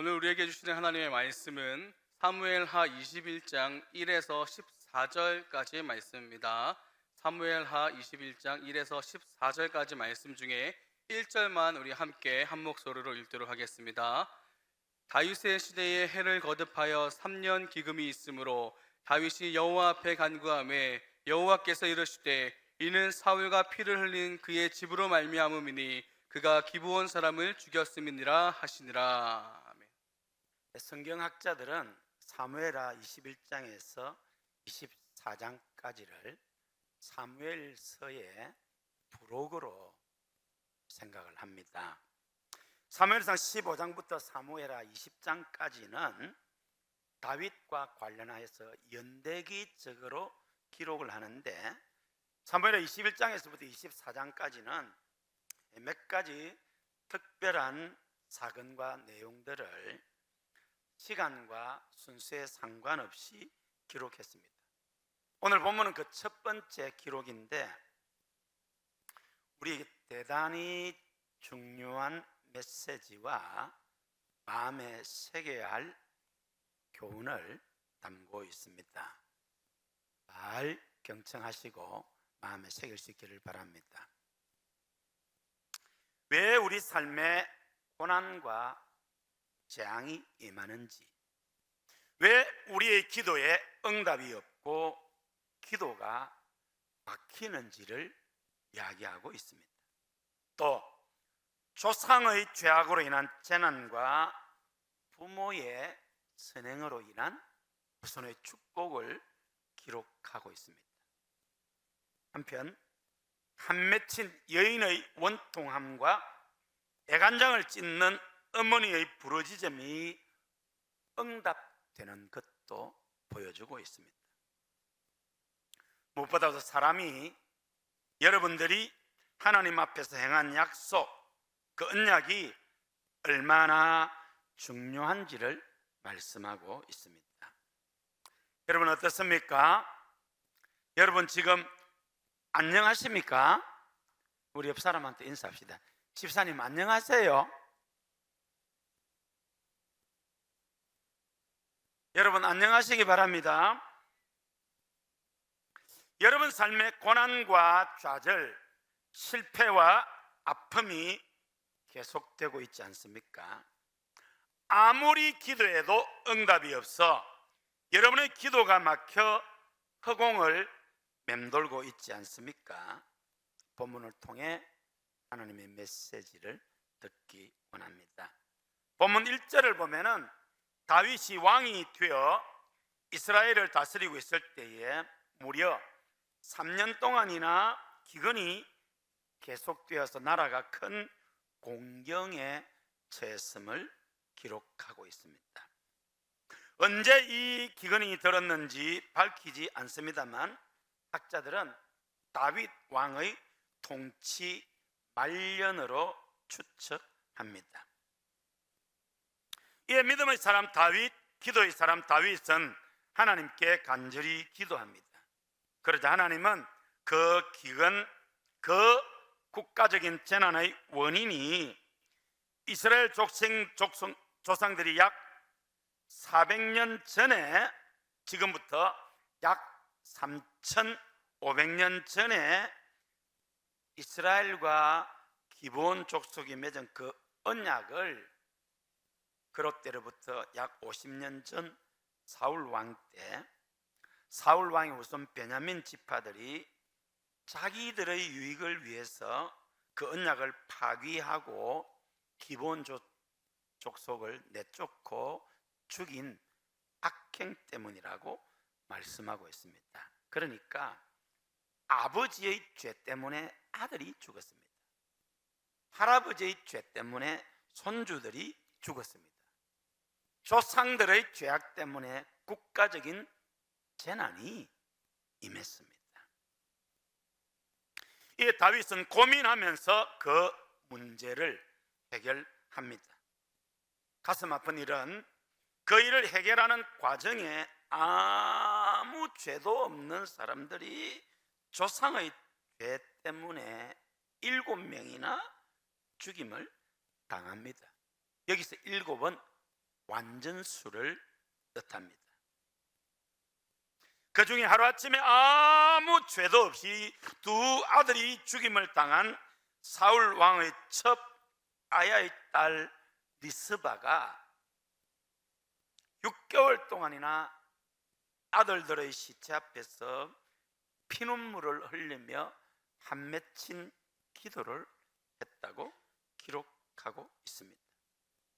오늘 우리에게 주시는 하나님의 말씀은 사무엘하 21장 1에서 14절까지의 말씀입니다. 사무엘하 21장 1에서 14절까지 말씀 중에 1절만 우리 함께 한 목소리로 읽도록 하겠습니다. 다윗의 시대에 해를 거듭하여 3년 기금이 있으므로 다윗이 여호와 앞에 간구하매 여호와께서 이르시되 이는 사울과 피를 흘린 그의 집으로 말미암음이니 그가 기브온 사람을 죽였음이니라 하시니라. 아멘. 성경학자들은 사무엘하 21장에서 24장까지를 사무엘서의 부록으로 생각을 합니다. 사무엘상 15장부터 사무엘하 20장까지는 다윗과 관련하여서 연대기적으로 기록을 하는데, 사무엘하 21장에서부터 24장까지는 몇 가지 특별한 사건과 내용들을 시간과 순서에 상관없이 기록했습니다. 오늘 본문은 그 첫 번째 기록인데 우리에게 대단히 중요한 메시지와 마음에 새겨야 할 교훈을 담고 있습니다. 잘 경청하시고 마음에 새길 수 있기를 바랍니다. 왜 우리 삶에 고난과 재앙이 임하는지, 왜 우리의 기도에 응답이 없고 기도가 막히는지를 이야기하고 있습니다. 또 조상의 죄악으로 인한 재난과 부모의 선행으로 인한 후손의 축복을 기록하고 있습니다. 한편 한 맺힌 여인의 원통함과 애간장을 찢는 어머니의 부르짖음이 응답되는 것도 보여주고 있습니다. 무엇보다도 사람이, 여러분들이 하나님 앞에서 행한 약속, 그 언약이 얼마나 중요한지를 말씀하고 있습니다. 여러분 어떻습니까? 여러분 지금 안녕하십니까? 우리 옆 사람한테 인사합시다. 집사님 안녕하세요. 여러분 안녕하시기 바랍니다. 여러분 삶의 고난과 좌절, 실패와 아픔이 계속되고 있지 않습니까? 아무리 기도해도 응답이 없어 여러분의 기도가 막혀 허공을 맴돌고 있지 않습니까? 본문을 통해 하나님의 메시지를 듣기 원합니다. 본문 1절을 보면은 다윗이 왕이 되어 이스라엘을 다스리고 있을 때에 무려 3년 동안이나 기근이 계속되어서 나라가 큰 공경에 처했음을 기록하고 있습니다. 언제 이 기근이 들었는지 밝히지 않습니다만 학자들은 다윗 왕의 통치 말년으로 추측합니다. 이에 믿음의 사람 다윗, 기도의 사람 다윗은 하나님께 간절히 기도합니다. 그러자 하나님은 그 기근, 그 국가적인 재난의 원인이 이스라엘 조상들이 약 400년 전에, 지금부터 약 3500년 전에 이스라엘과 기브온 족속이 맺은 그 언약을 그롯때로부터 약 50년 전 사울 왕 때 사울 왕의 후손 베냐민 지파들이 자기들의 유익을 위해서 그 언약을 파기하고 기브온 족속을 내쫓고 죽인 악행 때문이라고 말씀하고 있습니다. 그러니까 아버지의 죄 때문에 아들이 죽었습니다. 할아버지의 죄 때문에 손주들이 죽었습니다. 조상들의 죄악 때문에 국가적인 재난이 임했습니다. 이에 다윗은 고민하면서 그 문제를 해결합니다. 가슴 아픈 일은 그 일을 해결하는 과정에 아무 죄도 없는 사람들이 조상의 죄 때문에 7명이나 죽임을 당합니다. 여기서 7은 완전수를 뜻합니다. 그 중에 하루아침에 아무 죄도 없이 두 아들이 죽임을 당한 사울 왕의 첩 아야의 딸 리스바가 6개월 동안이나 아들들의 시체 앞에서 피눈물을 흘리며 한 맺힌 기도를 했다고 기록하고 있습니다.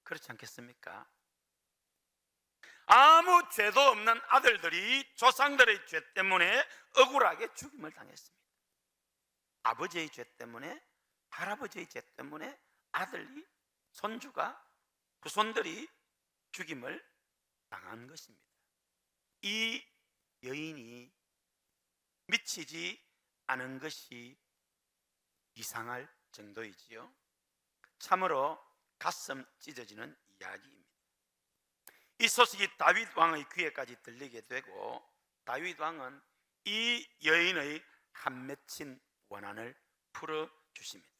그렇지 않겠습니까? 아무 죄도 없는 아들들이 조상들의 죄 때문에 억울하게 죽임을 당했습니다. 아버지의 죄 때문에, 할아버지의 죄 때문에 아들이, 손주가, 후손들이 죽임을 당한 것입니다. 이 여인이 미치지 않은 것이 이상할 정도이지요. 참으로 가슴 찢어지는 이야기입니다. 이 소식이 다윗 왕의 귀에까지 들리게 되고 다윗 왕은 이 여인의 한 맺힌 원한을 풀어주십니다.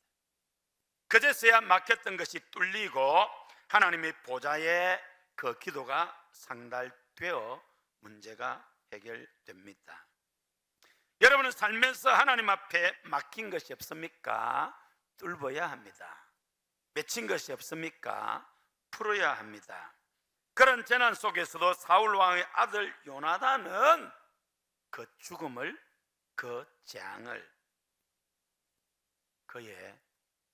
그제서야 막혔던 것이 뚫리고 하나님의 보좌에 그 기도가 상달되어 문제가 해결됩니다. 여러분은 살면서 하나님 앞에 막힌 것이 없습니까? 뚫어야 합니다. 맺힌 것이 없습니까? 풀어야 합니다. 그런 재난 속에서도 사울 왕의 아들 요나단은 그 죽음을, 그 재앙을 그의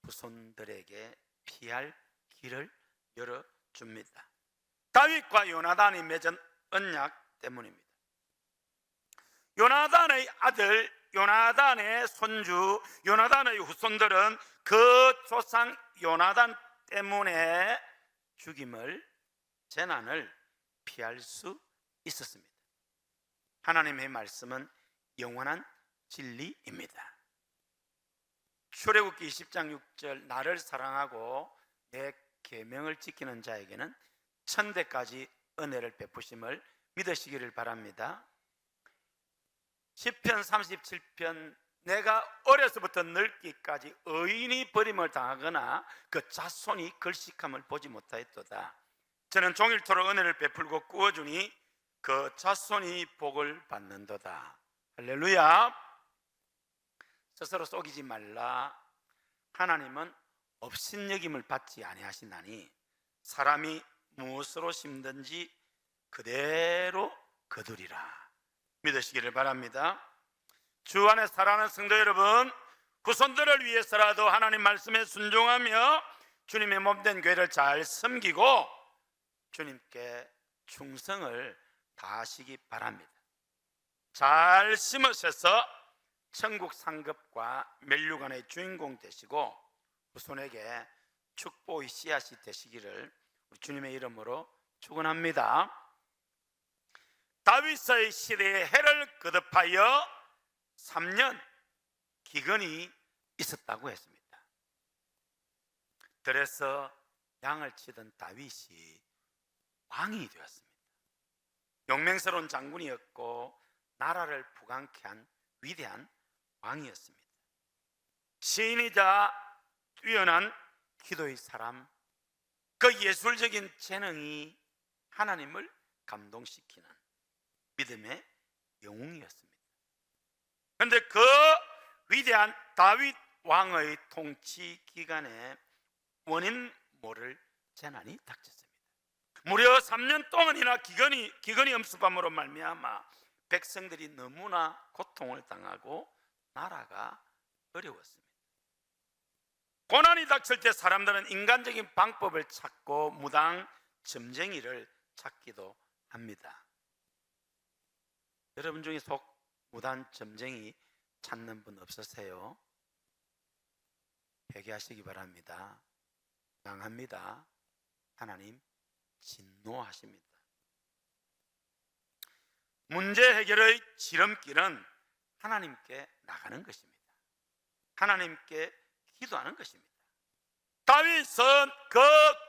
후손들에게 피할 길을 열어줍니다. 다윗과 요나단이 맺은 언약 때문입니다. 요나단의 아들, 요나단의 손주, 요나단의 후손들은 그 조상 요나단 때문에 죽임을, 재난을 피할 수 있었습니다. 하나님의 말씀은 영원한 진리입니다. 출애굽기 20장 6절 나를 사랑하고 내 계명을 지키는 자에게는 천대까지 은혜를 베푸심을 믿으시기를 바랍니다. 시편 37편 내가 어려서부터 늙기까지 의인이 버림을 당하거나 그 자손이 걸식함을 보지 못하였도다. 저는 종일토록 은혜를 베풀고 구워주니 그 자손이 복을 받는도다. 할렐루야. 스스로 속이지 말라. 하나님은 업신여김을 받지 아니하시나니 사람이 무엇으로 심든지 그대로 거두리라. 믿으시기를 바랍니다. 주 안에 사랑하는 성도 여러분, 후손들을 위해서라도 하나님 말씀에 순종하며 주님의 몸된 교회를 잘 섬기고 주님께 충성을 다하시기 바랍니다. 잘 심으셔서 천국 상급과 멸류관의 주인공 되시고 후손에게 축복의 씨앗이 되시기를 우리 주님의 이름으로 축원합니다. 다윗의 시대에 해를 거듭하여 3년 기근이 있었다고 했습니다. 들에서 양을 치던 다윗이 왕이 되었습니다. 용맹스러운 장군이었고 나라를 부강케 한 위대한 왕이었습니다. 시인이자 뛰어난 기도의 사람, 그 예술적인 재능이 하나님을 감동시키는 믿음의 영웅이었습니다. 그런데 그 위대한 다윗 왕의 통치 기간에 원인 모를 재난이 닥쳤습니다. 무려 3년 동안이나 기근이 엄습함으로 말미암아 백성들이 너무나 고통을 당하고 나라가 어려웠습니다. 고난이 닥칠 때 사람들은 인간적인 방법을 찾고 무당 점쟁이를 찾기도 합니다. 여러분 중에 속 무당 점쟁이 찾는 분 없으세요? 회개하시기 바랍니다. 강합니다. 하나님 진노하십니다. 문제 해결의 지름길은 하나님께 나가는 것입니다. 하나님께 기도하는 것입니다. 다윗은 그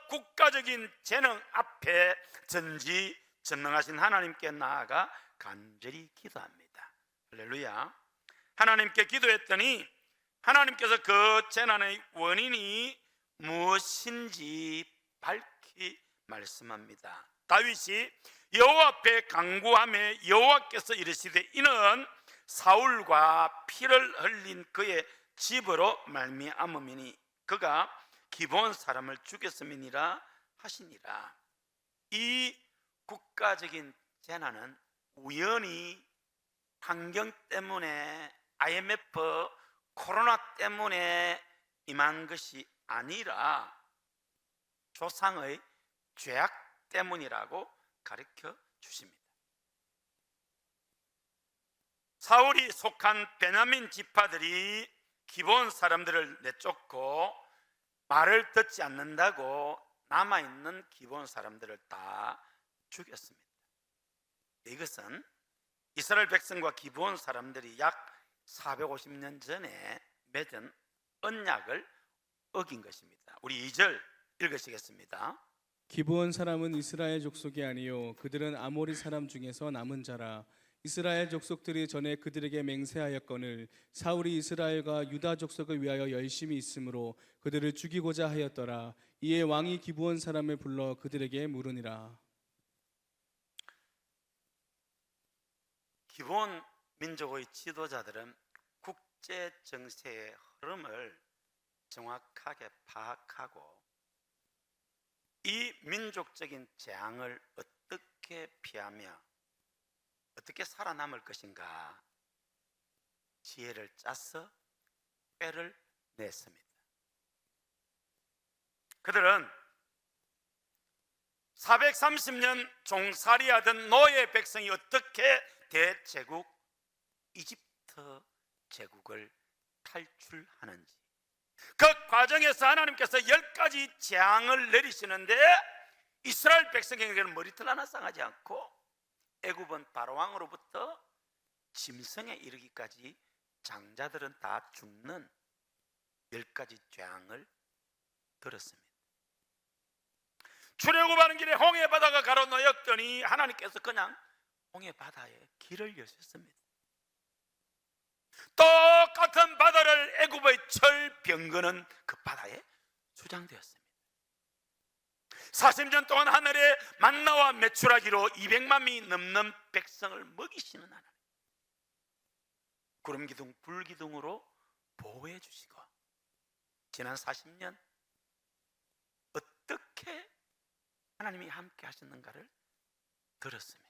국가적인 재능 앞에 전지전능하신 하나님께 나아가 간절히 기도합니다. 할렐루야. 하나님께 기도했더니 하나님께서 그 재난의 원인이 무엇인지 밝히 말씀합니다. 다윗이 여호와 앞에 간구하며 여호와께서 이르시되 이는 사울과 피를 흘린 그의 집으로 말미암음이니 그가 기브온 사람을 죽였음이니라 하시니라. 이 국가적인 재난은 우연히 환경 때문에 IMF 코로나 때문에 임한 것이 아니라 조상의 죄악 때문이라고 가르쳐 주십니다. 사울이 속한 베냐민 지파들이 기브온 사람들을 내쫓고 말을 듣지 않는다고 남아있는 기브온 사람들을 다 죽였습니다. 이것은 이스라엘 백성과 기브온 사람들이 약 450년 전에 맺은 언약을 어긴 것입니다. 우리 2절 읽으시겠습니다. 기브온 사람은 이스라엘 족속이 아니요 그들은 아모리 사람 중에서 남은 자라. 이스라엘 족속들이 전에 그들에게 맹세하였거늘 사울이 이스라엘과 유다 족속을 위하여 열심히 있으므로 그들을 죽이고자 하였더라. 이에 왕이 기브온 사람을 불러 그들에게 물으니라. 기브온 민족의 지도자들은 국제 정세의 흐름을 정확하게 파악하고 이 민족적인 재앙을 어떻게 피하며 어떻게 살아남을 것인가 지혜를 짜서 꾀를 냈습니다. 그들은 430년 종살이하던 노예 백성이 어떻게 대제국 이집트 제국을 탈출하는지 그 과정에서 하나님께서 10가지 재앙을 내리시는데 이스라엘 백성에게는 머리털 하나 상하지 않고 애굽은 바로왕으로부터 짐승에 이르기까지 장자들은 다 죽는 10가지 재앙을 들었습니다. 출애굽하는 길에 홍해 바다가 가로놓였더니 하나님께서 그냥 홍해 바다에 길을 여셨습니다. 똑같은 바다를 애굽의 철병거는 그 바다에 수장되었습니다. 40년 동안 하늘에 만나와 메추라기로 200만 명이 넘는 백성을 먹이시는 하나님, 구름기둥 불기둥으로 보호해 주시고 지난 40년 어떻게 하나님이 함께 하셨는가를 들었습니다.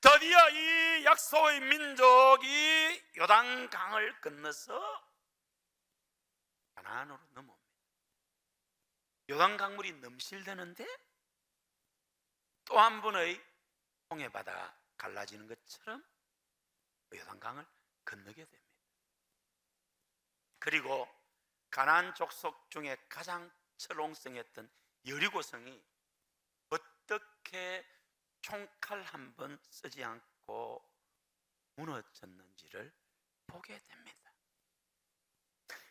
드디어 이 약속의 민족이 요단강을 건너서 가나안으로 넘어옵니다. 요단강물이 넘실대는데 또 한 번의 홍해바다가 갈라지는 것처럼 요단강을 건너게 됩니다. 그리고 가나안 족속 중에 가장 철옹성했던 여리고성이 어떻게 총칼 한 번 쓰지 않고 무너졌는지를 보게 됩니다.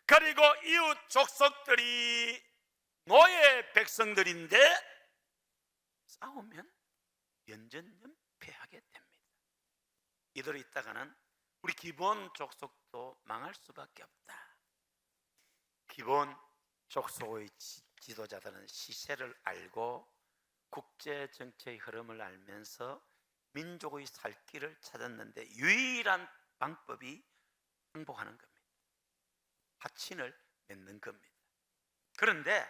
그리고 이웃 족속들이 노예 백성들인데 싸우면 연전연패하게 됩니다. 이대로 있다가는 우리 기브온 족속도 망할 수밖에 없다. 기브온 족속의 지도자들은 시세를 알고 국제 정치의 흐름을 알면서 민족의 살 길을 찾았는데 유일한 방법이 항복하는 겁니다. 화친을 맺는 겁니다. 그런데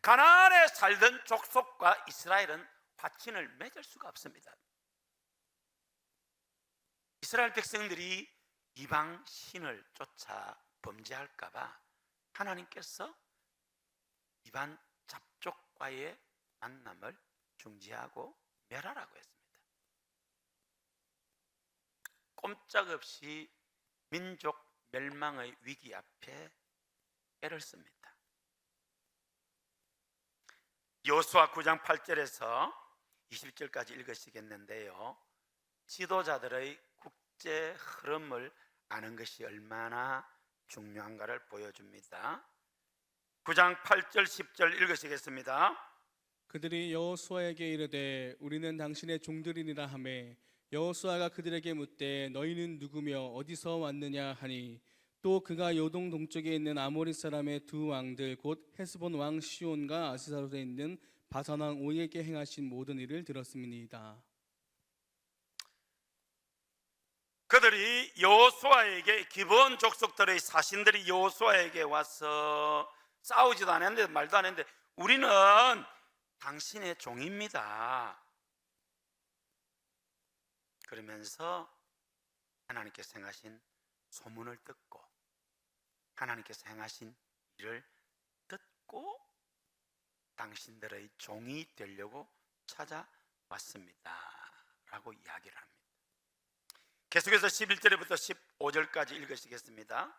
가나안에 살던 족속과 이스라엘은 화친을 맺을 수가 없습니다. 이스라엘 백성들이 이방 신을 쫓아 범죄할까 봐 하나님께서 이방 잡족과의 만남을 중지하고 멸하라고 했습니다. 꼼짝없이 민족 멸망의 위기 앞에 애를 씁니다. 여호수아 9장 8절에서 20절까지 읽으시겠는데요, 지도자들의 국제 흐름을 아는 것이 얼마나 중요한가를 보여줍니다. 9장 8절 10절 읽으시겠습니다. 그들이 여호수아에게 이르되 우리는 당신의 종들이니라 하매 여호수아가 그들에게 묻되 너희는 누구며 어디서 왔느냐 하니 또 그가 요동 동쪽에 있는 아모리 사람의 두 왕들 곧 헤스본 왕 시온과 아스타롯에 있는 바산 왕 오에게 행하신 모든 일을 들었음이니이다. 그들이 여호수아에게 기본 족속들의 사신들이 여호수아에게 와서 싸우지도 않았는데 말도 안 했는데 우리는 당신의 종입니다. 그러면서 하나님께서 행하신 소문을 듣고 하나님께서 행하신 일을 듣고 당신들의 종이 되려고 찾아왔습니다 라고 이야기를 합니다. 계속해서 11절부터 15절까지 읽으시겠습니다.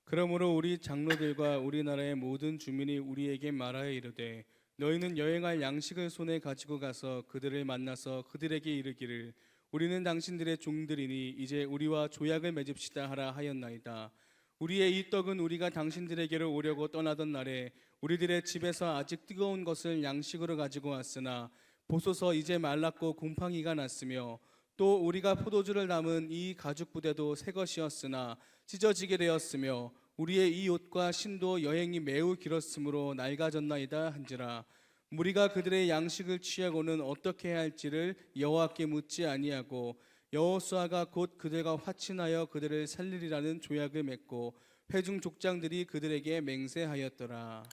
그러므로 우리 장로들과 우리나라의 모든 주민이 우리에게 말하여 이르되 너희는 여행할 양식을 손에 가지고 가서 그들을 만나서 그들에게 이르기를 우리는 당신들의 종들이니 이제 우리와 조약을 맺읍시다 하라 하였나이다. 우리의 이 떡은 우리가 당신들에게로 오려고 떠나던 날에 우리들의 집에서 아직 뜨거운 것을 양식으로 가지고 왔으나 보소서 이제 말랐고 곰팡이가 났으며 또 우리가 포도주를 담은 이 가죽 부대도 새 것이었으나 찢어지게 되었으며 우리의 이 옷과 신도 여행이 매우 길었으므로 낡아졌나이다 한지라. 무리가 그들의 양식을 취하고는 어떻게 해야 할지를 여호와께 묻지 아니하고 여호수아가 곧 그들과 화친하여 그들을 살리리라는 조약을 맺고 회중 족장들이 그들에게 맹세하였더라.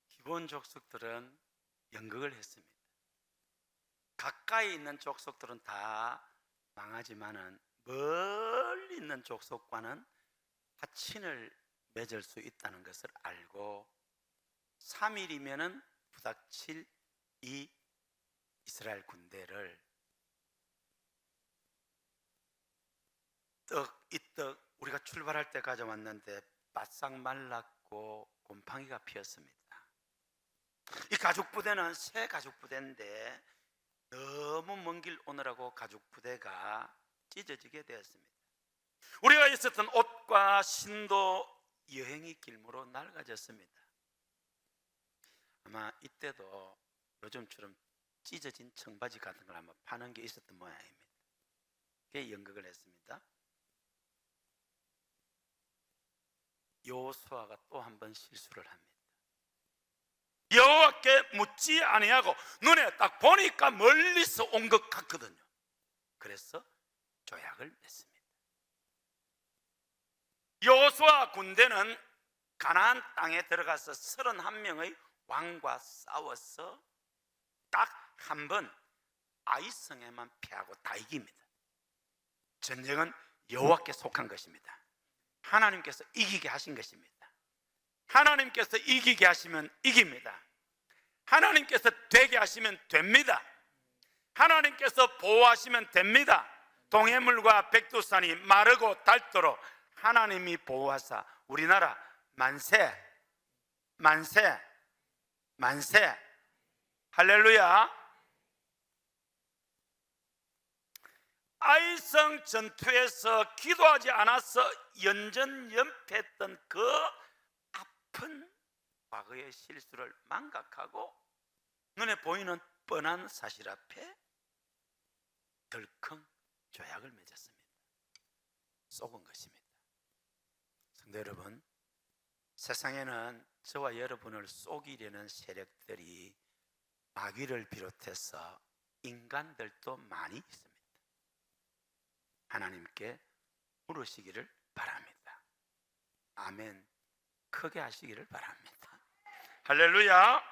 기본 족속들은 연극을 했습니다. 가까이 있는 족속들은 다 망하지만은 멀리 있는 족속과는 화친을 맺을 수 있다는 것을 알고 3일이면은 부닥칠 이 이스라엘 군대를 이 떡 우리가 출발할 때 가져왔는데 바싹 말랐고 곰팡이가 피었습니다. 이 가죽 부대는 새 가죽 부대인데 너무 먼 길 오느라고 가죽 부대가 찢어지게 되었습니다. 우리가 있었던 옷과 신도 여행이 길므로 낡아졌습니다. 아마 이때도 요즘처럼 찢어진 청바지 같은 걸 한번 파는 게 있었던 모양입니다. 그게 연극을 했습니다. 여호수아가 또 한 번 실수를 합니다. 여호와께 묻지 아니하고 눈에 딱 보니까 멀리서 온 것 같거든요. 그래서 조약을 맺습니다. 여호수아 군대는 가나안 땅에 들어가서 31명의 왕과 싸워서 딱 한 번 아이성에만 패하고 다 이깁니다. 전쟁은 여호와께 속한 것입니다. 하나님께서 이기게 하신 것입니다. 하나님께서 이기게 하시면 이깁니다. 하나님께서 되게 하시면 됩니다. 하나님께서 보호하시면 됩니다. 동해물과 백두산이 마르고 닳도록 하나님이 보호하사 우리나라 만세 만세 만세 할렐루야. 아이성 전투에서 기도하지 않아서 연전연패했던 그 아픈 과거의 실수를 망각하고 눈에 보이는 뻔한 사실 앞에 덜컹 조약을 맺었습니다. 속은 것입니다. 성도 여러분, 세상에는 저와 여러분을 속이려는 세력들이 마귀를 비롯해서 인간들도 많이 있습니다. 하나님께 물으시기를 바랍니다. 아멘. 크게 하시기를 바랍니다. 할렐루야.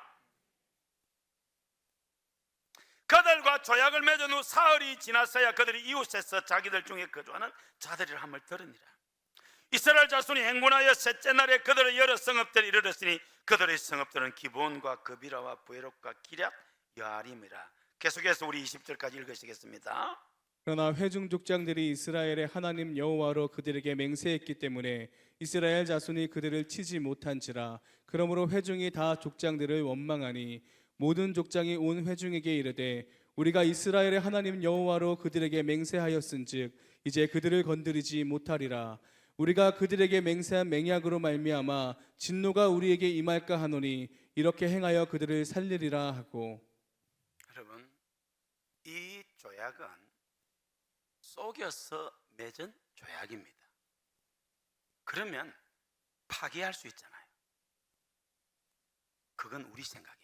그들과 조약을 맺은 후 사흘이 지났어야 그들이 이웃에서 자기들 중에 거주하는 자들의 함을 들으니라. 이스라엘 자손이 행군하여 셋째 날에 그들의 여러 성읍들이 이르렀으니 그들의 성읍들은 기본과 그비라와 부에롯과 기럇 여아림이라. 계속해서 우리 20절까지 읽으시겠습니다. 그러나 회중 족장들이 이스라엘의 하나님 여호와로 그들에게 맹세했기 때문에 이스라엘 자손이 그들을 치지 못한지라. 그러므로 회중이 다 족장들을 원망하니 모든 족장이 온 회중에게 이르되 우리가 이스라엘의 하나님 여호와로 그들에게 맹세하였은즉 이제 그들을 건드리지 못하리라. 우리가 그들에게 맹세한 맹약으로 말미암아 진노가 우리에게 임할까 하노니 이렇게 행하여 그들을 살리리라 하고. 여러분, 이 조약은 속여서 맺은 조약입니다. 그러면 파기할 수 있잖아요. 그건 우리 생각입니다.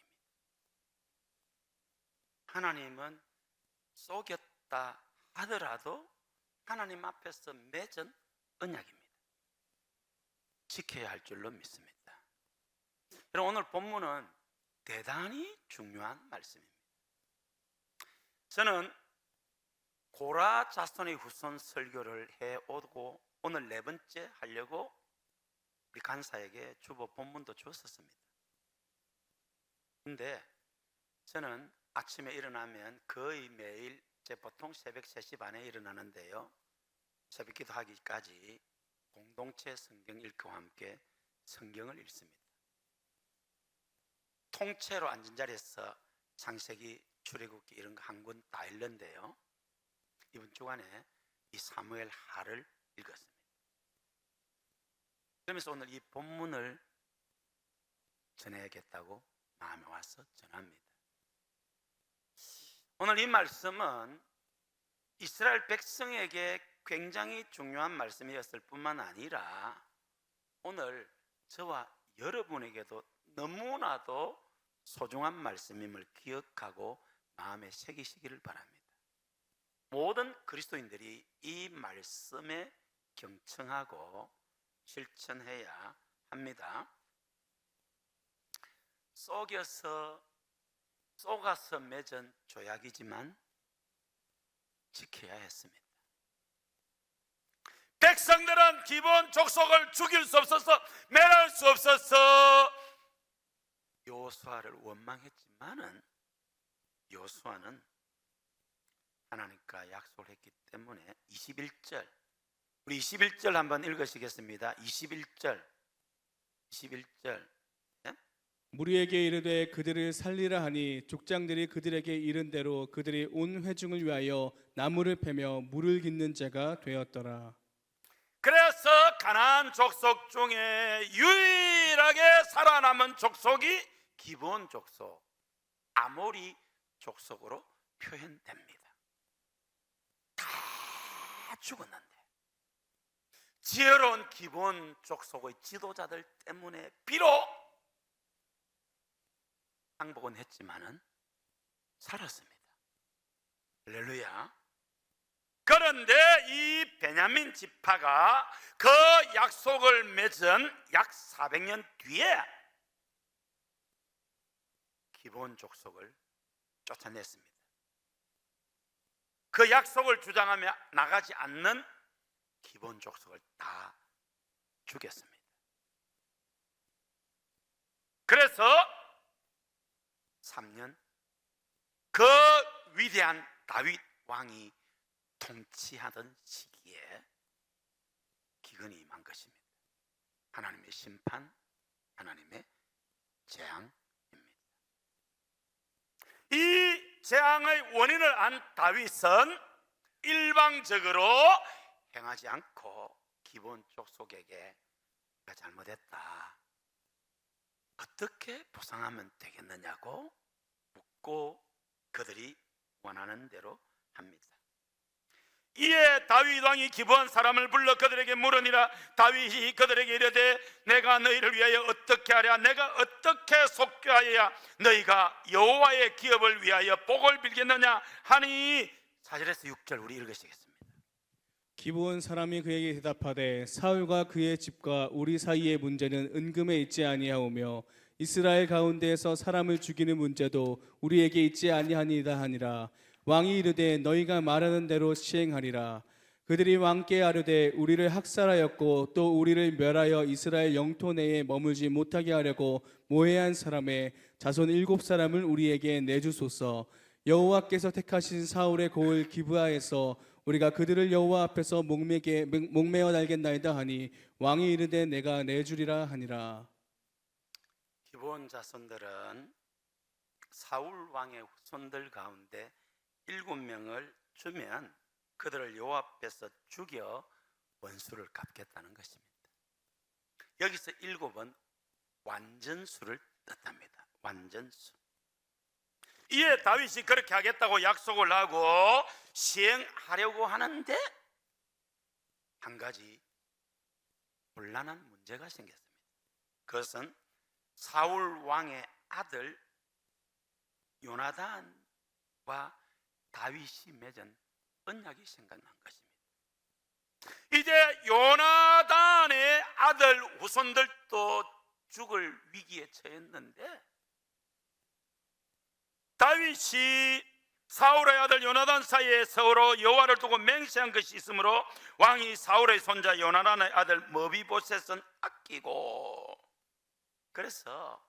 하나님은 속였다 하더라도 하나님 앞에서 맺은 언약입니다. 지켜야 할 줄로 믿습니다. 여러분, 오늘 본문은 대단히 중요한 말씀입니다. 저는 고라 자손의 후손 설교를 해오고 오늘 네 번째 하려고 우리 간사에게 주보 본문도 줬었습니다. 근데 저는 아침에 일어나면 거의 매일 보통 새벽 3시 반에 일어나는데요, 새벽 기도하기까지 공동체 성경 읽기와 함께 성경을 읽습니다. 통째로 앉은 자리에서 창세기, 출애굽기 이런 거 한 권 다 읽는데요, 이번 주간에 이 사무엘 하를 읽었습니다. 그러면서 오늘 이 본문을 전해야겠다고 마음에 와서 전합니다. 오늘 이 말씀은 이스라엘 백성에게 굉장히 중요한 말씀이었을 뿐만 아니라 오늘 저와 여러분에게도 너무나도 소중한 말씀임을 기억하고 마음에 새기시기를 바랍니다. 모든 그리스도인들이 이 말씀에 경청하고 실천해야 합니다. 속아서 맺은 조약이지만 지켜야 했습니다. 백성들은 기본 족속을 죽일 수 없어서, 멸할 수 없어서 여호수아를 원망했지만은 여호수아는 하나님과 약속을 했기 때문에 21절, 우리 21절 한번 읽으시겠습니다. 21절. 무리에게 이르되 그들을 살리라 하니 족장들이 그들에게 이른 대로 그들이 온 회중을 위하여 나무를 패며 물을 깃는 자가 되었더라. 그래서 가나안 족속 중에 유일하게 살아남은 족속이 기브온 족속, 아모리 족속으로 표현됩니다. 다 죽었는데 지혜로운 기브온 족속의 지도자들 때문에 비록 항복은 했지만은 살았습니다. 할렐루야. 그런데 이 베냐민 지파가 그 약속을 맺은 약 400년 뒤에 기브온 족속을 쫓아냈습니다. 그 약속을 주장하며 나가지 않는 기브온 족속을 다 죽였습니다. 그래서 3년 그 위대한 다윗 왕이 통치하던 시기에 기근이 임한 것입니다. 하나님의 심판, 하나님의 재앙입니다. 이 재앙의 원인을 안 다윗은 일방적으로 행하지 않고 기브온 족속에게 내가 잘못했다, 어떻게 보상하면 되겠느냐고 묻고 그들이 원하는 대로 합니다. 이에 다윗 왕이 기브온 사람을 불러 그들에게 물으니라. 다윗이 그들에게 이르되 내가 너희를 위하여 어떻게 하랴? 내가 어떻게 속죄하여야 너희가 여호와의 기업을 위하여 복을 빌겠느냐 하니 4절에서 6절 우리 읽으시겠습니다. 기브온 사람이 그에게 대답하되 사울과 그의 집과 우리 사이의 문제는 은금에 있지 아니하오며 이스라엘 가운데에서 사람을 죽이는 문제도 우리에게 있지 아니하니이다 하니라. 왕이 이르되 너희가 말하는 대로 시행하리라. 그들이 왕께 아뢰되 우리를 학살하였고 또 우리를 멸하여 이스라엘 영토 내에 머물지 못하게 하려고 모해한 사람의 자손 7사람을 우리에게 내주소서. 여호와께서 택하신 사울의 고을 기브아에서 우리가 그들을 여호와 앞에서 목매어 날겠나이다 하니 왕이 이르되 내가 내주리라 하니라. 기브온 자손들은 사울 왕의 후손들 가운데 7명을 주면 그들을 여호와 앞에서 죽여 원수를 갚겠다는 것입니다. 여기서 7은 완전수를 뜻합니다. 완전수. 이에 다윗이 그렇게 하겠다고 약속을 하고 시행하려고 하는데 한 가지 곤란한 문제가 생겼습니다. 그것은 사울 왕의 아들 요나단과 다윗이 맺은 언약이 생각난 것입니다. 이제 요나단의 아들 후손들도 죽을 위기에 처했는데 다윗이 사울의 아들 요나단 사이에 서로 여호와를 두고 맹세한 것이 있으므로 왕이 사울의 손자 요나단의 아들 머비보셋은 아끼고, 그래서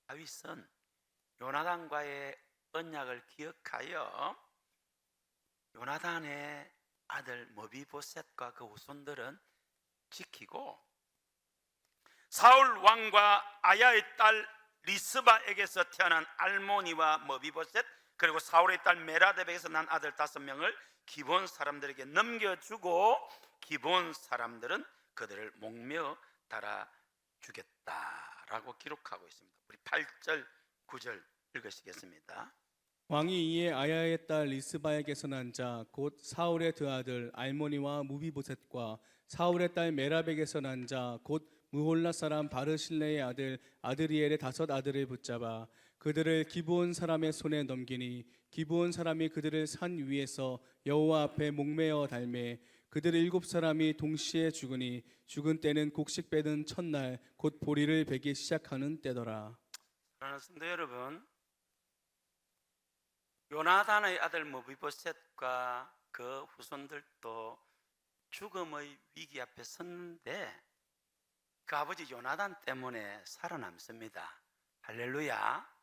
다윗은 요나단과의 언약을 기억하여 요나단의 아들 머비보셋과 그 후손들은 지키고, 사울 왕과 아야의 딸 리스바에게서 태어난 알모니와 머비보셋, 그리고 사울의 딸 메라뎃에게서 난 아들 5명을 기브온 사람들에게 넘겨주고 기브온 사람들은 그들을 목매어 달아 주겠다라고 기록하고 있습니다. 우리 8절 9절 읽으시겠습니다. 왕이 이에 아야의 딸 리스바에게서 난 자 곧 사울의 두 아들 알모니와 무비보셋과 사울의 딸 메라백에서 난 자 곧 무홀라 사람 바르실레의 아들 아드리엘의 5 아들을 붙잡아 그들을 기브온 사람의 손에 넘기니 기브온 사람이 그들을 산 위에서 여호와 앞에 목매어 달매 그들 7사람이 동시에 죽으니 죽은 때는 곡식 빼는 첫날 곧 보리를 베기 시작하는 때더라. 사랑하는 성도 여러분, 요나단의 아들 머비보셋과 그 후손들도 죽음의 위기 앞에 섰는데 그 아버지 요나단 때문에 살아남습니다. 할렐루야.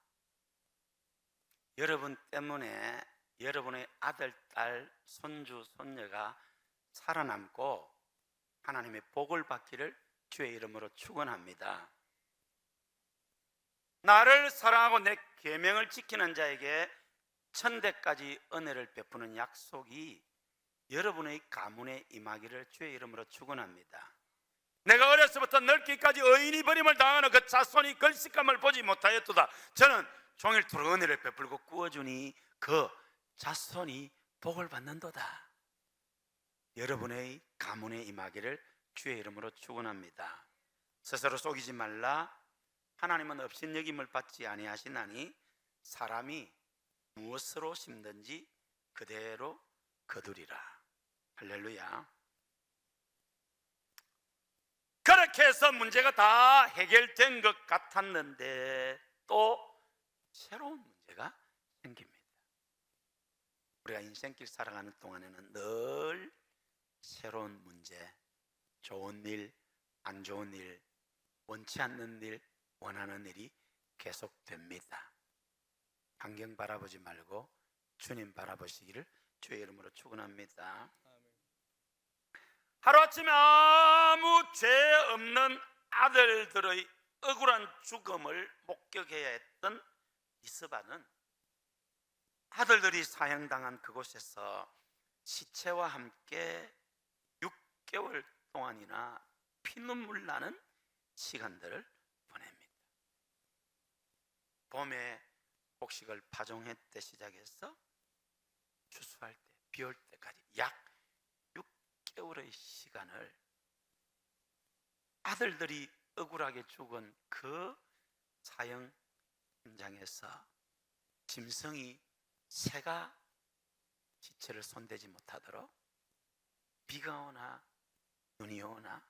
여러분 때문에 여러분의 아들, 딸, 손주, 손녀가 살아남고 하나님의 복을 받기를 주의 이름으로 축원합니다. 나를 사랑하고 내 계명을 지키는 자에게 천대까지 은혜를 베푸는 약속이 여러분의 가문에 임하기를 주의 이름으로 축원합니다. 내가 어려서부터 늙기까지 의인이 버림을 당하는 그 자손이 걸식감을 보지 못하였도다. 저는 종일토록 은혜를 베풀고 구워주니 그 자손이 복을 받는도다. 여러분의 가문에 임하기를 주의 이름으로 축원합니다. 스스로 속이지 말라. 하나님은 업신여김을 받지 아니하시나니 사람이 무엇으로 심든지 그대로 거두리라. 할렐루야. 그렇게 해서 문제가 다 해결된 것 같았는데 또 새로운 문제가 생깁니다. 우리가 인생길 살아가는 동안에는 늘 새로운 문제, 좋은 일, 안 좋은 일, 원치 않는 일, 원하는 일이 계속됩니다. 환경 바라보지 말고 주님 바라보시기를 주의 이름으로 축원합니다. 하루아침에 아무 죄 없는 아들들의 억울한 죽음을 목격해야 했던 리스바는 아들들이 사형당한 그곳에서 시체와 함께 6개월 동안이나 피눈물 나는 시간들을 보냅니다. 봄에 곡식을 파종할 때 시작해서 추수할 때, 비 올 때까지 약 6개월의 시간을 아들들이 억울하게 죽은 그 사형 현장에서 짐승이, 새가 시체를 손대지 못하도록 비가 오나 눈이 오나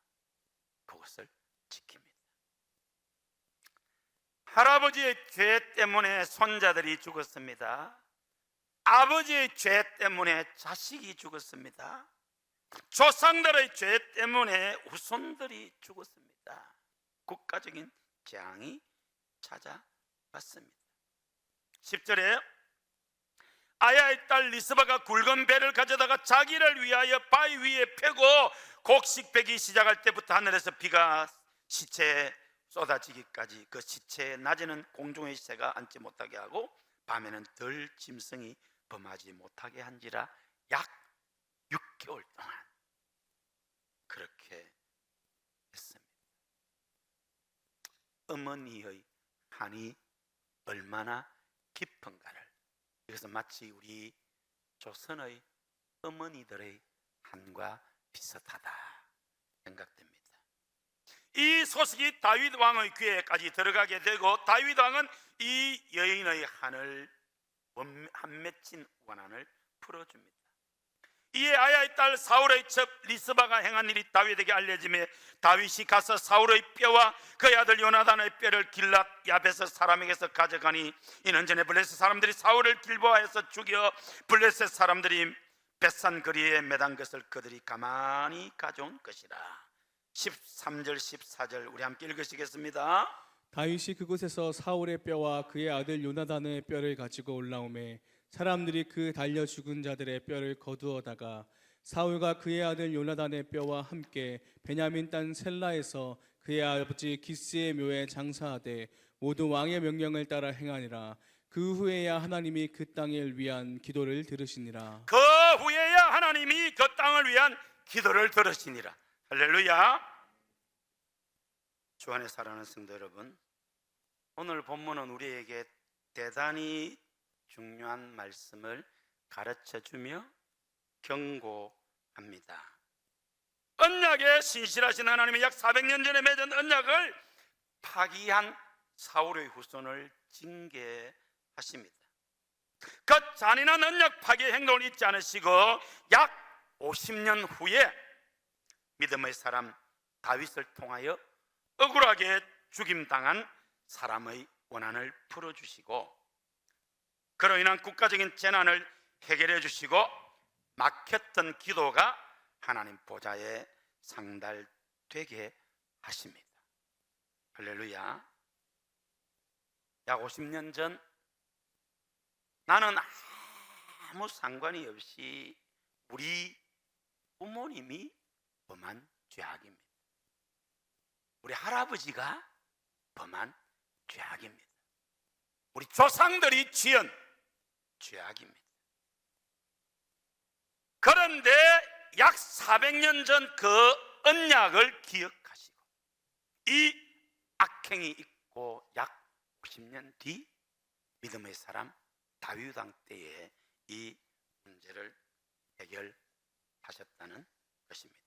그것을 지킵니다. 할아버지의 죄 때문에 손자들이 죽었습니다. 아버지의 죄 때문에 자식이 죽었습니다. 조상들의 죄 때문에 후손들이 죽었습니다. 국가적인 재앙이 찾아왔습니다. 10절에 아야의 딸 리스바가 굵은 배를 가져다가 자기를 위하여 바위 위에 펴고 곡식 베기 시작할 때부터 하늘에서 비가 시체에 쏟아지기까지 그 시체에 낮에는 공중의 새가 앉지 못하게 하고 밤에는 덜 짐승이 범하지 못하게 한지라 약 6개월 동안 그렇게 했습니다. 어머니의 한이 얼마나 깊은가를, 그래서 마치 우리 조선의 어머니들의 한과 비슷하다 생각됩니다. 이 소식이 다윗 왕의 귀에까지 들어가게 되고 다윗 왕은 이 여인의 한 맺힌 원한을 풀어줍니다. 이에 아야의 딸 사울의 첩 리스바가 행한 일이 다윗에게 알려지며 다윗이 가서 사울의 뼈와 그의 아들 요나단의 뼈를 길랏 야베스 사람에게서 가져가니 이는 전에 블레셋 사람들이 사울을 길보아에서 죽여 블레셋 사람들이 벳산 거리에 매단 것을 그들이 가만히 가져온 것이라. 13절 14절 우리 함께 읽으시겠습니다. 다윗이 그곳에서 사울의 뼈와 그의 아들 요나단의 뼈를 가지고 올라오매 사람들이 그 달려 죽은 자들의 뼈를 거두어다가 사울과 그의 아들 요나단의 뼈와 함께 베냐민 땅 셀라에서 그의 아버지 기스의 묘에 장사하되 모두 왕의 명령을 따라 행하니라. 그 후에야 하나님이 그 땅을 위한 기도를 들으시니라. 그 후에야 하나님이 그 땅을 위한 기도를 들으시니라. 할렐루야. 주 안에 사랑하는 성도 여러분, 오늘 본문은 우리에게 대단히 중요한 말씀을 가르쳐주며 경고합니다. 언약에 신실하신 하나님이 약 400년 전에 맺은 언약을 파기한 사울의 후손을 징계하십니다. 그 잔인한 언약 파기 행동을 잊지 않으시고 약 50년 후에 믿음의 사람 다윗을 통하여 억울하게 죽임당한 사람의 원한을 풀어주시고 그로 인한 국가적인 재난을 해결해 주시고 막혔던 기도가 하나님 보좌에 상달되게 하십니다. 할렐루야. 약 50년 전 나는 아무 상관이 없이 우리 부모님이 범한 죄악입니다. 우리 할아버지가 범한 죄악입니다. 우리 조상들이 지은 죄악입니다. 그런데 약 400년 전 그 언약을 기억하시고 이 악행이 있고 약 50년 뒤 믿음의 사람 다윗 왕 때에 이 문제를 해결하셨다는 것입니다.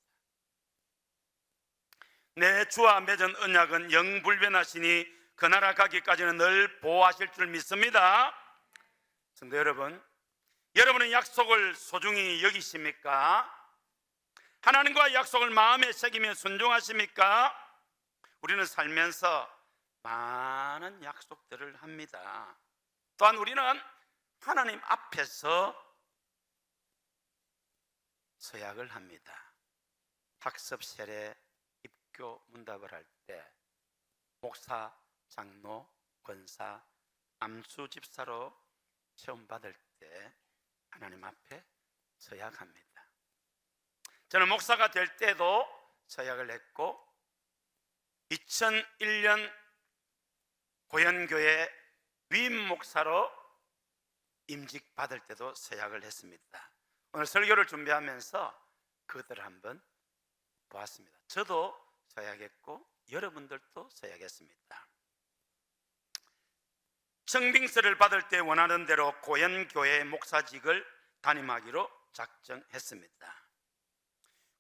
내 주와 맺은 언약은 영불변하시니 그 나라 가기까지는 늘 보호하실 줄 믿습니다. 성도 여러분, 여러분은 약속을 소중히 여기십니까? 하나님과 약속을 마음에 새기며 순종하십니까? 우리는 살면서 많은 약속들을 합니다. 또한 우리는 하나님 앞에서 서약을 합니다. 학습 세례 입교 문답을 할 때 목사, 장로, 권사, 암수 집사로 시험 받을 때 하나님 앞에 서약합니다. 저는 목사가 될 때도 서약을 했고 2001년 고현교회 위임 목사로 임직 받을 때도 서약을 했습니다. 오늘 설교를 준비하면서 그것들을 한번 보았습니다. 저도 서약했고 여러분들도 서약했습니다. 청빙서를 받을 때 원하는 대로 고현교회 목사직을 담임하기로 작정했습니다.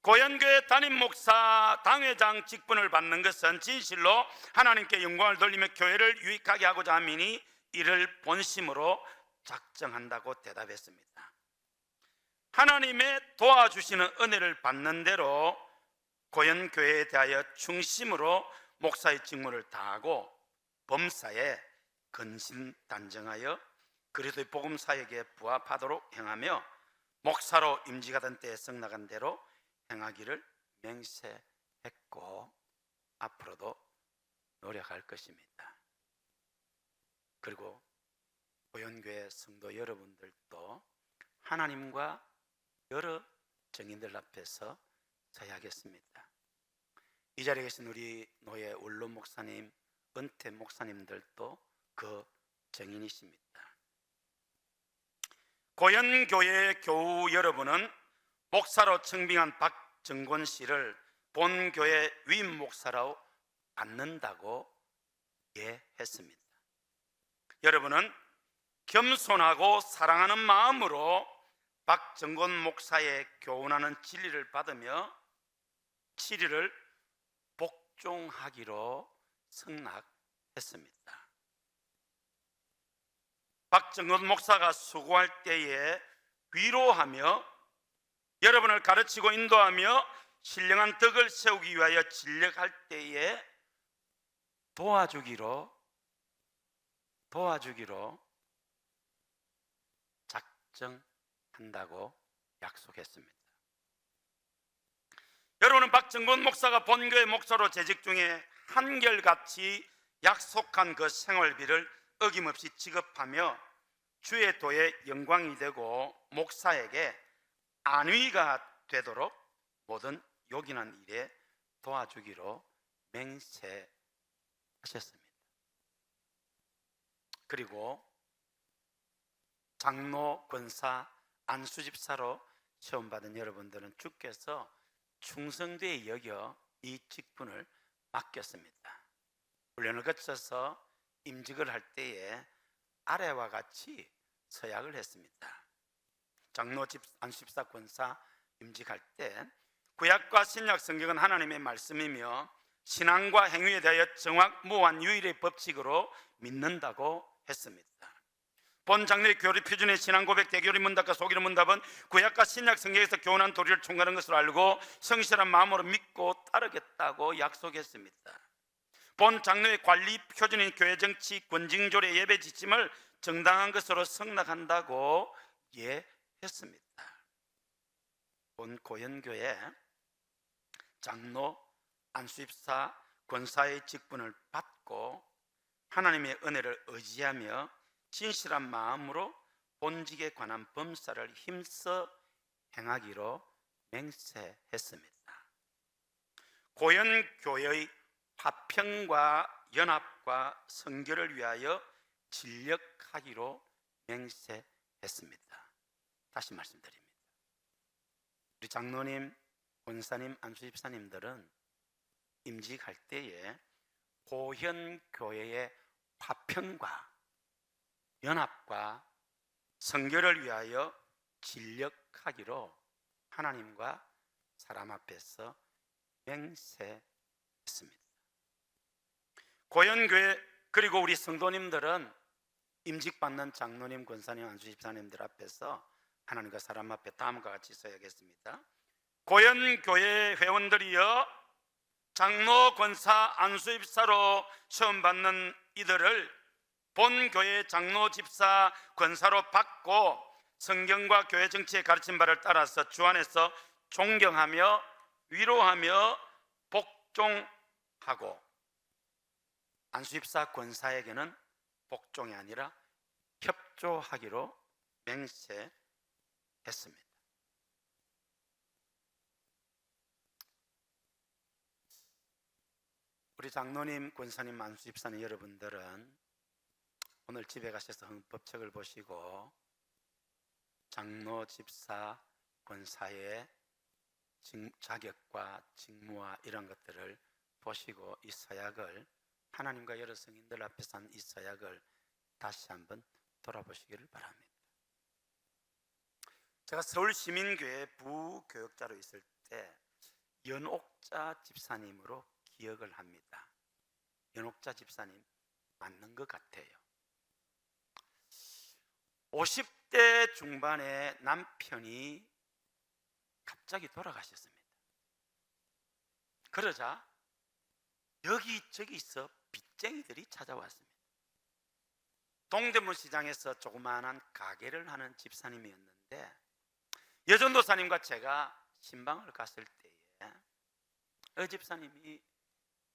고현교회 담임 목사 당회장 직분을 받는 것은 진실로 하나님께 영광을 돌리며 교회를 유익하게 하고자 함이니 이를 본심으로 작정한다고 대답했습니다. 하나님의 도와주시는 은혜를 받는 대로 고현교회에 대하여 충심으로 목사의 직무를 다하고 범사에 근신단정하여 그리스도의 복음사역에 부합하도록 행하며 목사로 임직하던 때에 성나간 대로 행하기를 맹세했고 앞으로도 노력할 것입니다. 그리고 고현교회 성도 여러분들도 하나님과 여러 정인들 앞에서 서약했습니다. 이 자리에 계신 우리 노예 원로 목사님, 은퇴 목사님들도 그 정인이십니다. 고현교회 교우 여러분은 목사로 청빙한 박정권 씨를 본교회 위임 목사로 받는다고 예했습니다. 여러분은 겸손하고 사랑하는 마음으로 박정권 목사의 교훈하는 진리를 받으며 7일을 복종하기로 승낙했습니다. 박정건 목사가 수고할 때에 위로하며 여러분을 가르치고 인도하며 신령한 덕을 세우기 위하여 진력할 때에 도와주기로 작정한다고 약속했습니다. 여러분은 박정건 목사가 본교회 목사로 재직 중에 한결같이 약속한 그 생활비를 어김없이 지급하며 주의 도에 영광이 되고 목사에게 안위가 되도록 모든 요긴한 일에 도와주기로 맹세하셨습니다. 그리고 장로, 권사, 안수집사로 시험받은 여러분들은 주께서 충성되이 여겨 이 직분을 맡겼습니다. 훈련을 거쳐서 임직을 할 때에 아래와 같이 서약을 했습니다. 장로, 안수집사, 권사 임직할 때 구약과 신약 성경은 하나님의 말씀이며 신앙과 행위에 대하여 정확무한 유일의 법칙으로 믿는다고 했습니다. 본 장로의 교리 표준의 신앙 고백, 대교리 문답과 소기의 문답은 구약과 신약 성경에서 교훈한 도리를 총괄한 것으로 알고 성실한 마음으로 믿고 따르겠다고 약속했습니다. 본 장로의 관리 표준인 교회 정치, 권징조례, 예배 지침을 정당한 것으로 승낙한다고 예했습니다. 본 고현교회 장로, 안수집사, 권사의 직분을 받고 하나님의 은혜를 의지하며 진실한 마음으로 본직에 관한 범사를 힘써 행하기로 맹세했습니다. 고현교회의 화평과 연합과 선교를 위하여 진력하기로 맹세했습니다. 다시 말씀드립니다. 우리 장로님, 권사님, 안수집사님들은 임직할 때에 고현교회의 화평과 연합과 선교를 위하여 진력하기로 하나님과 사람 앞에서 맹세했습니다. 고현교회 그리고 우리 성도님들은 임직받는 장로님, 권사님, 안수집사님들 앞에서 하나님과 사람 앞에 다음과 같이 서야겠습니다. 고현교회 회원들이여 장로, 권사, 안수집사로 시험받는 이들을 본교회 장로, 집사, 권사로 받고 성경과 교회 정치의 가르친 바를 따라서 주 안에서 존경하며 위로하며 복종하고 안수집사, 권사에게는 복종이 아니라 협조하기로 맹세했습니다. 우리 장로님, 권사님, 안수집사님 여러분들은 오늘 집에 가셔서 헌법책을 보시고 장로, 집사, 권사의 자격과 직무와 이런 것들을 보시고 이 서약을 하나님과 여러 성인들 앞에서 한 이 서약을 다시 한번 돌아보시기를 바랍니다. 제가 서울시민교회 부교역자로 있을 때 연옥자 집사님으로 기억을 합니다. 연옥자 집사님 맞는 것 같아요. 50대 중반에 남편이 갑자기 돌아가셨습니다. 그러자 여기저기서 빚쟁이들이 찾아왔습니다. 동대문 시장에서 조그마한 가게를 하는 집사님이었는데 여전도사님과 제가 신방을 갔을 때에 집사님이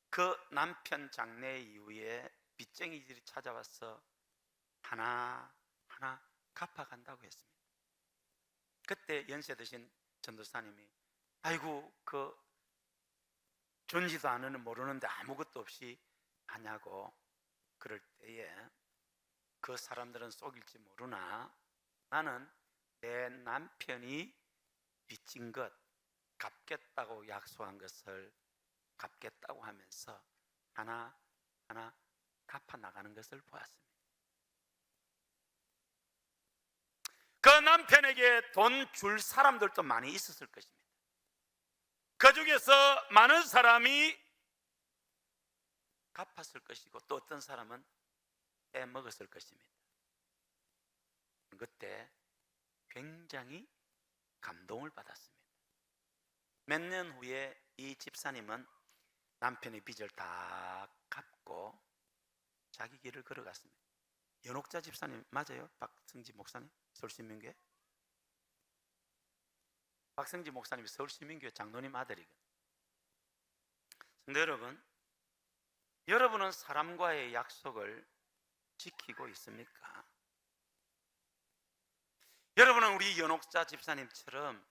그 남편 장례 이후에 빚쟁이들이 찾아와서 하나하나 갚아간다고 했습니다. 그때 연세 드신 전도사님이 아이고 그 존지도 않으면 모르는데 아무것도 없이 하냐고 그럴 때에 그 사람들은 속일지 모르나 나는 내 남편이 빚진 것 갚겠다고 약속한 것을 갚겠다고 하면서 하나하나 갚아 나가는 것을 보았습니다. 그 남편에게 돈 줄 사람들도 많이 있었을 것입니다. 그 중에서 많은 사람이 갚았을 것이고 또 어떤 사람은 빼먹었을 것입니다. 그때 굉장히 감동을 받았습니다. 몇 년 후에 이 집사님은 남편의 빚을 다 갚고 자기 길을 걸어갔습니다. 연옥자 집사님 맞아요? 박성지 목사님? 서울시민교회? 박성지 목사님이 서울시민교회 장로님 아들이거든요. 근데 여러분은 사람과의 약속을 지키고 있습니까? 여러분은 우리 연옥자 집사님처럼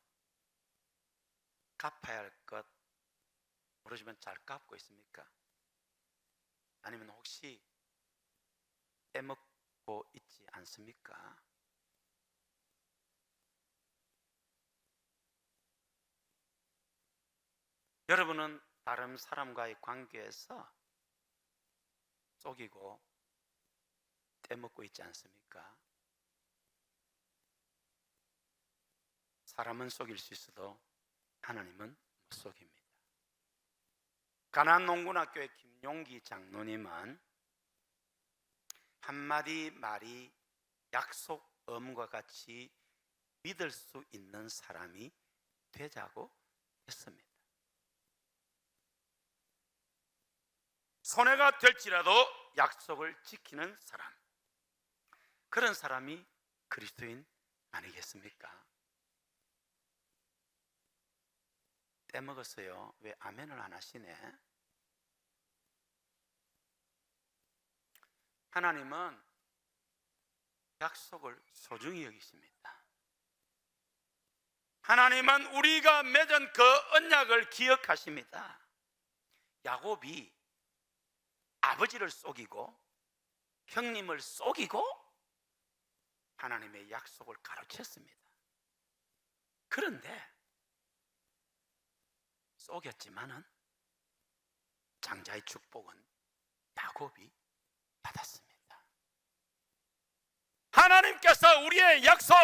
갚아야 할 것 모르지만 잘 갚고 있습니까? 아니면 혹시 빼먹고 있지 않습니까? 여러분은 다른 사람과의 관계에서 속이고 떼먹고 있지 않습니까? 사람은 속일 수 있어도 하나님은 못 속입니다. 가나안농군학교의 김용기 장로님은 한마디 말이 약속음과 같이 믿을 수 있는 사람이 되자고 했습니다. 손해가 될지라도 약속을 지키는 사람, 그런 사람이 그리스도인 아니겠습니까? 떼먹었어요. 왜 아멘을 안 하시네? 하나님은 약속을 소중히 여기십니다. 하나님은 우리가 맺은 그 언약을 기억하십니다. 야곱이 아버지를 속이고 형님을 속이고 하나님의 약속을 가로챘습니다. 그런데 속였지만은 장자의 축복은 야곱이 받았습니다. 하나님께서 우리의 약속,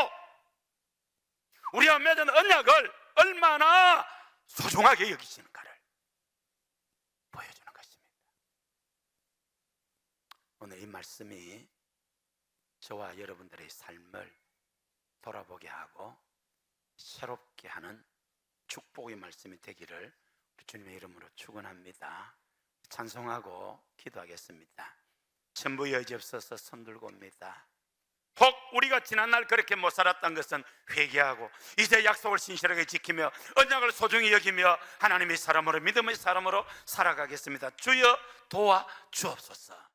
우리와 맺은 언약을 얼마나 소중하게 여기시는가를 보여주는 것입니다. 오늘 이 말씀이 저와 여러분들의 삶을 돌아보게 하고 새롭게 하는 축복의 말씀이 되기를 주님의 이름으로 축원합니다. 찬송하고 기도하겠습니다. 전부 여지없어서 손들고 옵니다. 혹 우리가 지난날 그렇게 못 살았던 것은 회개하고 이제 약속을 신실하게 지키며 언약을 소중히 여기며 하나님의 사람으로 믿음의 사람으로 살아가겠습니다. 주여 도와 주옵소서.